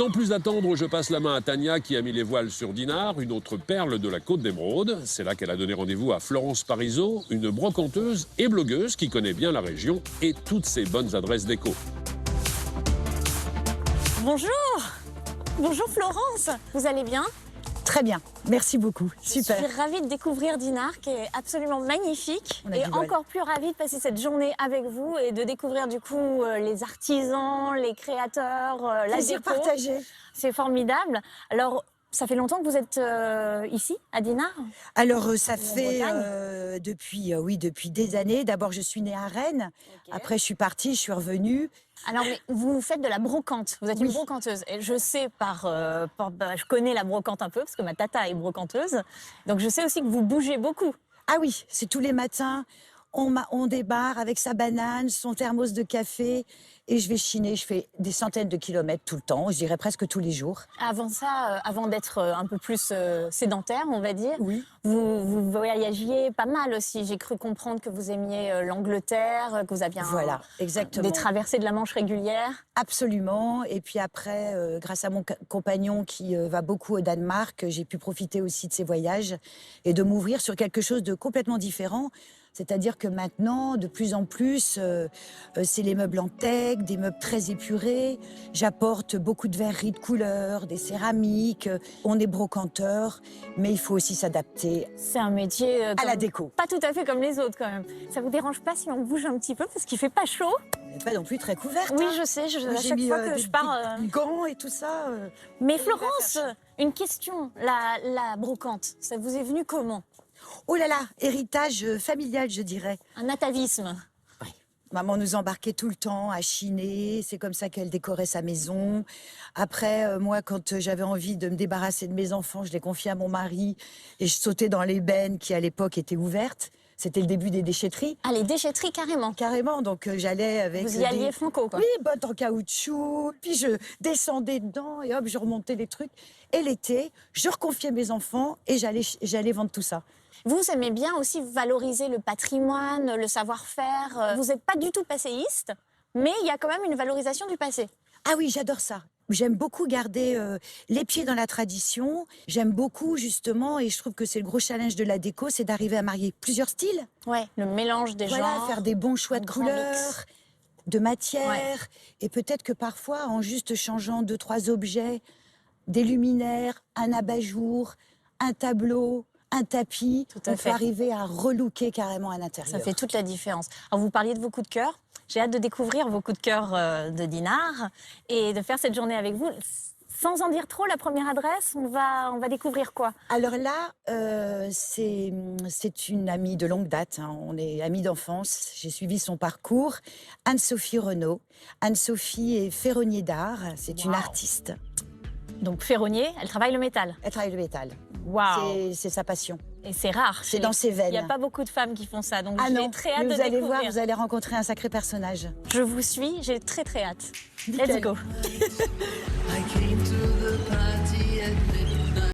Sans plus attendre, je passe la main à Tania qui a mis les voiles sur Dinard, une autre perle de la Côte d'Émeraude. C'est là qu'elle a donné rendez-vous à Florence Parisot, une brocanteuse et blogueuse qui connaît bien la région et toutes ses bonnes adresses déco. Bonjour. Bonjour Florence, vous allez bien? Très bien, merci beaucoup, super. Je suis ravie de découvrir Dinard qui est absolument magnifique et du bol. encore plus ravie de passer cette journée avec vous et de découvrir du coup les artisans, les créateurs, la Plaisir déco. partagé. C'est formidable. Alors, ça fait longtemps que vous êtes ici, à Dinard? Alors, ça En fait Bretagne depuis des années. D'abord, je suis née à Rennes. Ok. Après, je suis partie, je suis revenue. Alors, mais vous faites de la brocante, vous êtes une brocanteuse. Et je sais je connais la brocante un peu, parce que ma tata est brocanteuse. Donc, je sais aussi que vous bougez beaucoup. Ah oui, c'est tous les matins. On débarre avec sa banane, son thermos de café. Et je vais chiner. Je fais des centaines de kilomètres tout le temps. Je dirais presque tous les jours. Avant ça, avant d'être un peu plus sédentaire, on va dire, Oui. vous voyagiez pas mal aussi. J'ai cru comprendre que vous aimiez l'Angleterre, que vous aviez Voilà, exactement. des traversées de la Manche régulières. Absolument. Et puis après, grâce à mon compagnon qui va beaucoup au Danemark, j'ai pu profiter aussi de ces voyages et de m'ouvrir sur quelque chose de complètement différent. C'est-à-dire que maintenant, de plus en plus, c'est les meubles en teck, des meubles très épurés. J'apporte beaucoup de verreries de couleurs, des céramiques. On est brocanteur, mais il faut aussi s'adapter C'est un métier à la déco. pas tout à fait comme les autres quand même. Ça vous dérange pas si on bouge un petit peu parce qu'il fait pas chaud? On n'est pas non plus très couverte. Oui, hein. je sais. Moi, À j'ai chaque mis, fois que des je pars. petits gants et tout ça. Mais on va Florence, faire une question. La brocante, ça vous est venu comment? Oh là là, héritage familial, je dirais. Un atavisme. Maman nous embarquait tout le temps à chiner, c'est comme ça qu'elle décorait sa maison. Après, moi, quand j'avais envie de me débarrasser de mes enfants, je les confiais à mon mari et je sautais dans l'ébène qui, à l'époque, était ouverte. C'était le début des déchetteries, Ah, les déchetteries carrément. carrément. Donc, j'allais avec Vous y alliez franco, quoi. Oui, bottes en caoutchouc, puis je descendais dedans et hop, je remontais les trucs. Et l'été, je reconfiais mes enfants et j'allais vendre tout ça. Vous aimez bien aussi valoriser le patrimoine, le savoir-faire. Vous n'êtes pas du tout passéiste, mais il y a quand même une valorisation du passé. Ah oui, j'adore ça. J'aime beaucoup garder les pieds dans la tradition. J'aime beaucoup, justement, et je trouve que c'est le gros challenge de la déco, c'est d'arriver à marier plusieurs styles. Ouais, le mélange des Voilà, genres. faire des bons choix un de grand couleurs, mix. de matières. Ouais. Et peut-être que parfois, en juste changeant 2-3 objets, des luminaires, un abat-jour, un tableau, un tapis, Tout à on fait. peut arriver à relooker carrément un intérieur. Ça fait toute la différence. Alors, vous parliez de vos coups de cœur. J'ai hâte de découvrir vos coups de cœur de Dinard et de faire cette journée avec vous. Sans en dire trop, la première adresse, on va découvrir quoi? Alors là, c'est une amie de longue date, hein. On est amies d'enfance. J'ai suivi son parcours. Anne-Sophie Renaud. Anne-Sophie est ferronnier d'art. C'est une Wow. artiste. Donc, ferronnier, elle travaille le métal. Elle travaille le métal. Waouh! C'est sa passion. Et c'est rare. C'est dans ses Il n'y a veines. pas beaucoup de femmes qui font ça, donc Ah j'ai non, très hâte mais de vous allez découvrir. voir, vous allez rencontrer un sacré personnage. Je vous suis, j'ai très hâte. Nickel. Let's go. I came to the party at midnight.